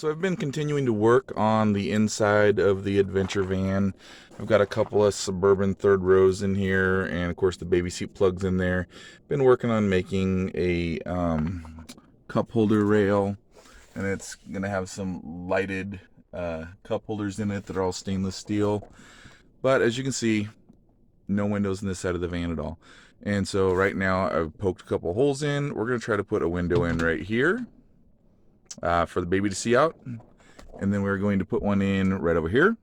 So I've been continuing to work on the inside of the adventure van. I've got a couple of Suburban third rows in here, and of course the baby seat plugs in there. Been working on making a cup holder rail, and it's gonna have some lighted cup holders in it that are all stainless steel. But as you can see, no windows in this side of the van at all. And so right now I've poked a couple holes in. We're gonna try to put a window in right here for the baby to see out, and then we're going to put one in right over here.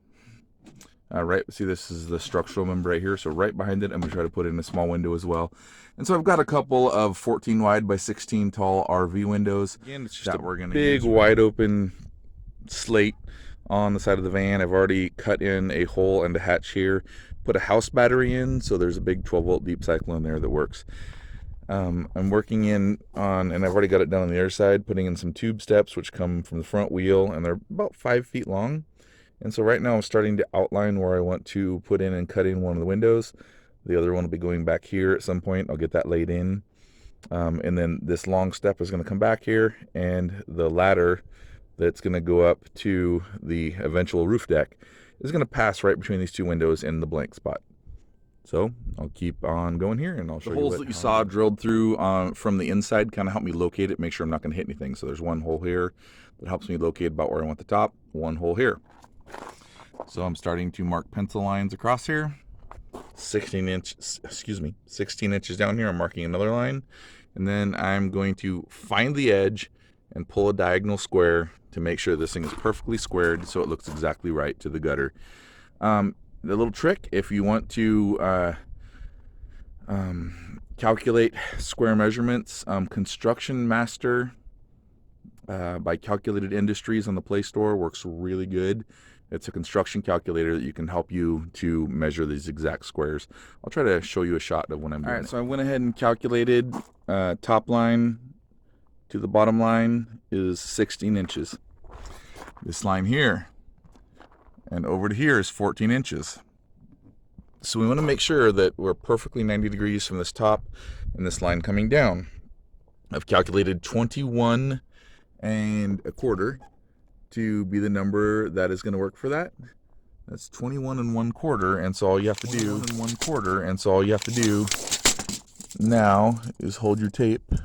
Right, see, this is the structural member right here, so right behind it I'm going to try to put in a small window as well. And so I've got a couple of 14 wide by 16 tall RV windows. Again, it's just a big wide open slate on the side of the van. I've already cut in a hole and a hatch here, put a house battery in, so there's a big 12-volt deep cycle in there that works. I'm working in on, and I've already got it done on the other side, putting in some tube steps which come from the front wheel, and they're about 5 feet long. And so right now I'm starting to outline where I want to put in and cut in one of the windows. The other one will be going back here at some point. I'll get that laid in. And then this long step is going to come back here, and the ladder that's going to go up to the eventual roof deck is going to pass right between these two windows in the blank spot. So I'll keep on going here, and I'll show you the holes that you saw drilled through from the inside. Kind of help me locate it, make sure I'm not going to hit anything. So there's one hole here that helps me locate about where I want the top, one hole here. So I'm starting to mark pencil lines across here. 16 inches down here, I'm marking another line, and then I'm going to find the edge and pull a diagonal square to make sure this thing is perfectly squared so it looks exactly right to the gutter. The little trick, if you want to calculate square measurements, Construction Master by Calculated Industries on the Play Store works really good. It's a construction calculator that you can help you to measure these exact squares. I'll try to show you a shot of when I'm doing it. All right, so I went ahead and calculated top line to the bottom line is 16 inches. This line here and over to here is 14 inches. So we want to make sure that we're perfectly 90 degrees from this top and this line coming down. I've calculated 21 1/4 to be the number that is going to work for that. That's 21 1/4, and so all you have to do now is hold your tape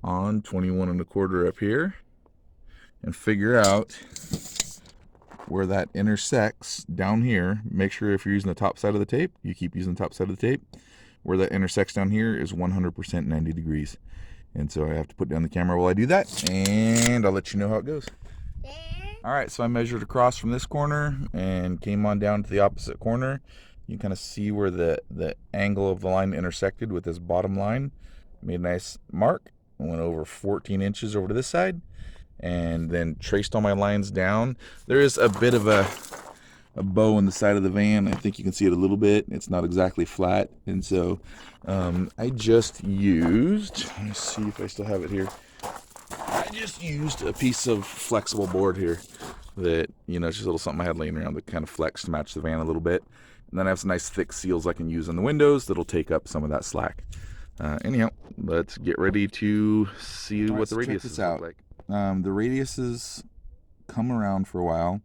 on 21 1/4 up here and figure out where that intersects down here. Make sure if you're using the top side of the tape, you keep using the top side of the tape. Where that intersects down here is 100% 90 degrees. And so I have to put down the camera while I do that, and I'll let you know how it goes. All right, so I measured across from this corner and came on down to the opposite corner. You can kind of see where the angle of the line intersected with this bottom line. Made a nice mark. I went over 14 inches over to this side, and then traced all my lines down. There is a bit of a bow in the side of the van. I think you can see it a little bit. It's not exactly flat, and so I just used, let me see if I still have it here. I just used a piece of flexible board here that, you know, it's just a little something I had laying around that kind of flex to match the van a little bit. And then I have some nice thick seals I can use on the windows that'll take up some of that slack. Anyhow, let's get ready to see what the radiuses look like. The radiuses come around for a while,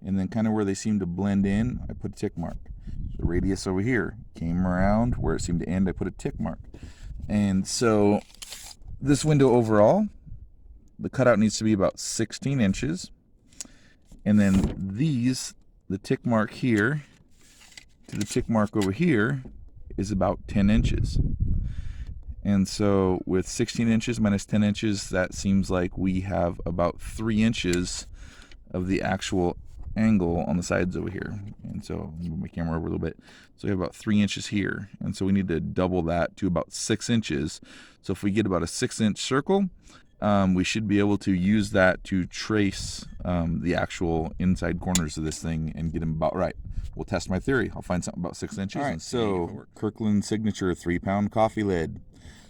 and then kind of where they seem to blend in, I put a tick mark. The radius over here came around where it seemed to end, I put a tick mark. And so this window overall, the cutout needs to be about 16 inches. And then these, the tick mark here to the tick mark over here is about 10 inches. And so with 16 inches minus 10 inches, that seems like we have about 3 inches of the actual angle on the sides over here. And so move my camera over a little bit. So we have about 3 inches here. And so we need to double that to about 6 inches. So if we get about a 6-inch circle, we should be able to use that to trace the actual inside corners of this thing and get them about right. We'll test my theory. I'll find something about 6 inches. All right, so Kirkland Signature 3-pound coffee lid.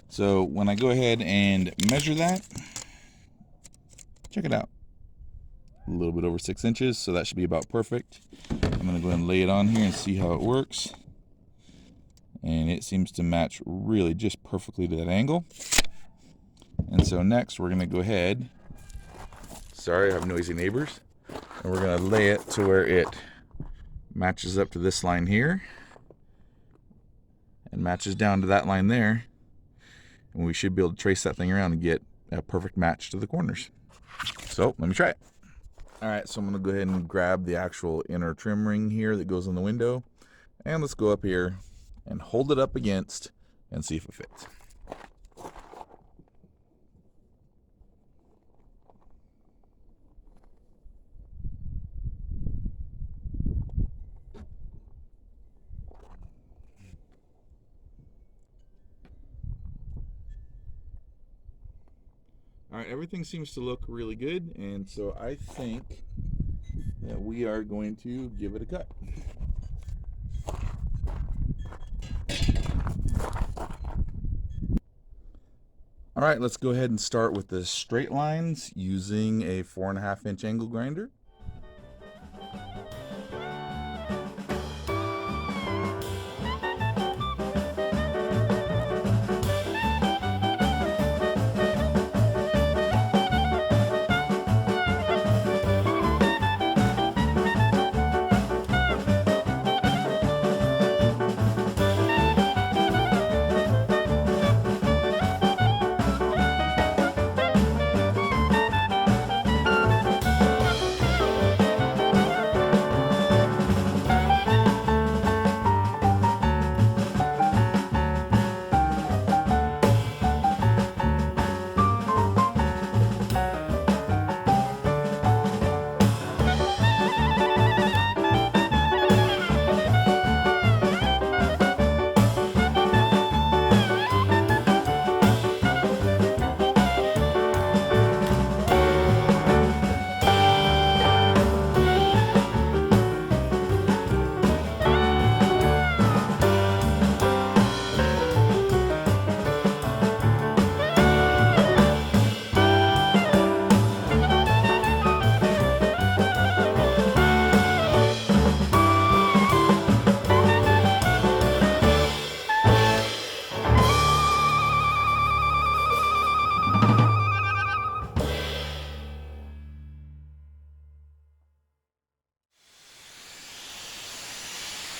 So when I go ahead and measure that, check it out. A little bit over 6 inches, so that should be about perfect. I'm going to go ahead and lay it on here and see how it works. And it seems to match really just perfectly to that angle. And so next we're going to go ahead, Sorry, I have noisy neighbors. And we're going to lay it to where it matches up to this line here and matches down to that line there. And we should be able to trace that thing around and get a perfect match to the corners. So let me try it. All right, so I'm going to go ahead and grab the actual inner trim ring here that goes in the window. And let's go up here and hold it up against and see if it fits. All right, everything seems to look really good, and so I think that we are going to give it a cut. All right, let's go ahead and start with the straight lines using a 4.5-inch angle grinder.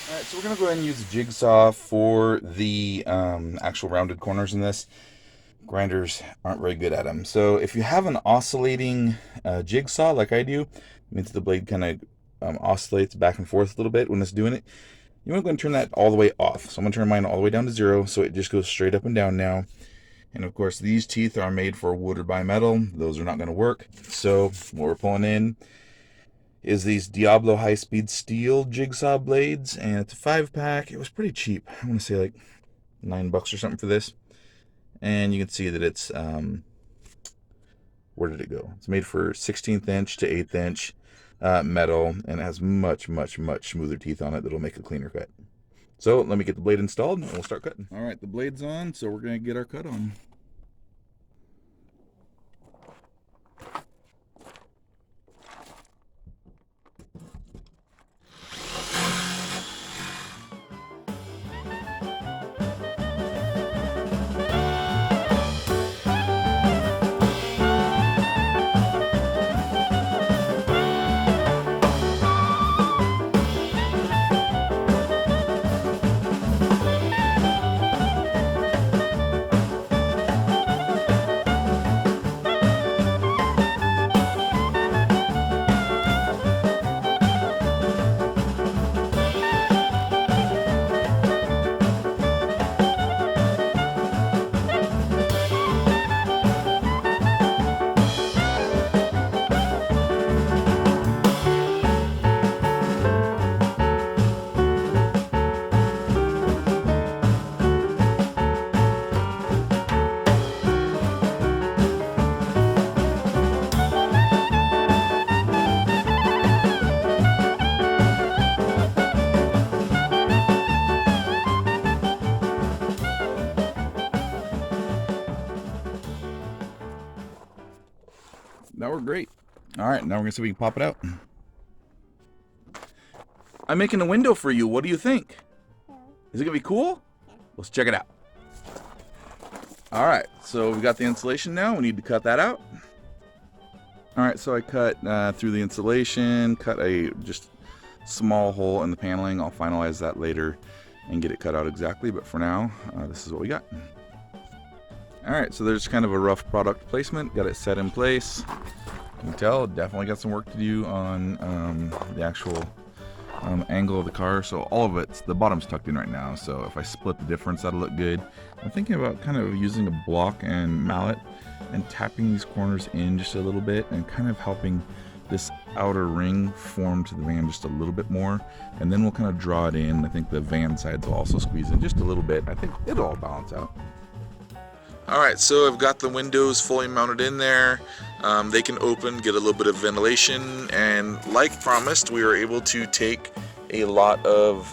Alright, so we're going to go ahead and use a jigsaw for the actual rounded corners in this. Grinders aren't very good at them. So if you have an oscillating jigsaw like I do, it means the blade kind of oscillates back and forth a little bit when it's doing it. You want to go and turn that all the way off. So I'm going to turn mine all the way down to 0, so it just goes straight up and down now. And of course, these teeth are made for wood or bimetal. Those are not going to work. So what we're pulling in is these Diablo high-speed steel jigsaw blades, and it's a 5-pack. It was pretty cheap. I want to say like $9 or something for this. And you can see that it's where did it go? It's made for 16th inch to 8th inch metal, and it has much smoother teeth on it that'll make a cleaner cut. So let me get the blade installed and we'll start cutting. All right, the blade's on, so we're gonna get our cut on. That worked great. All right, now we're gonna see if we can pop it out. I'm making a window for you. What do you think? Is it gonna be cool? Let's check it out. All right, so we got the insulation now. We need to cut that out. Alright, so I cut through the insulation, cut a just small hole in the paneling. I'll finalize that later and get it cut out exactly, but for now, this is what we got. Alright, so there's kind of a rough product placement. Got it set in place. You can tell, definitely got some work to do on the actual angle of the car. So all of it's, the bottom's tucked in right now, so if I split the difference, that'll look good. I'm thinking about kind of using a block and mallet and tapping these corners in just a little bit and kind of helping this outer ring form to the van just a little bit more, and then we'll kind of draw it in. I think the van sides will also squeeze in just a little bit. I think it'll all balance out. Alright, so I've got the windows fully mounted in there. They can open, get a little bit of ventilation, and like promised, we were able to take a lot of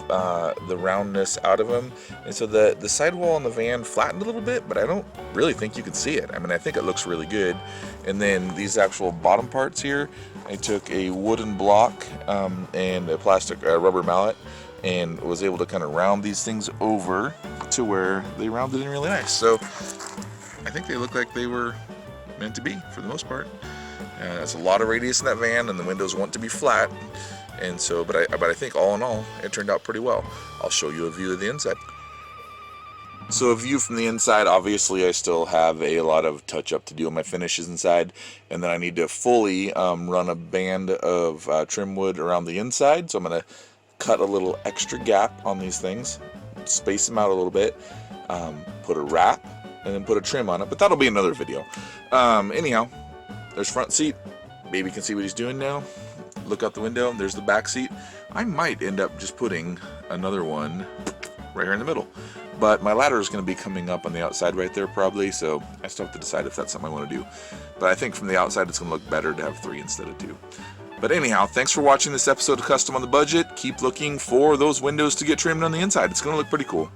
the roundness out of them, and so the sidewall on the van flattened a little bit, but I don't really think you can see it. I mean, I think it looks really good. And then these actual bottom parts here, I took a wooden block and a plastic rubber mallet and was able to kind of round these things over to where they rounded in really nice. So I think they look like they were meant to be for the most part. That's a lot of radius in that van, and the windows want to be flat. And so, but I think all in all, it turned out pretty well. I'll show you a view of the inside. So a view from the inside, obviously I still have a lot of touch up to do on my finishes inside, and then I need to fully run a band of trim wood around the inside. So I'm going to cut a little extra gap on these things, space them out a little bit, put a wrap, and then put a trim on it, but that'll be another video. Anyhow, there's front seat. Baby can see what he's doing now. Look out the window, there's the back seat. I might end up just putting another one right here in the middle, but my ladder is going to be coming up on the outside right there probably, so I still have to decide if that's something I want to do. But I think from the outside it's going to look better to have 3 instead of 2. But anyhow, thanks for watching this episode of Custom on the Budget. Keep looking for those windows to get trimmed on the inside. It's going to look pretty cool.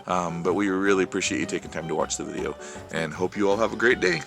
But we really appreciate you taking time to watch the video, and hope you all have a great day.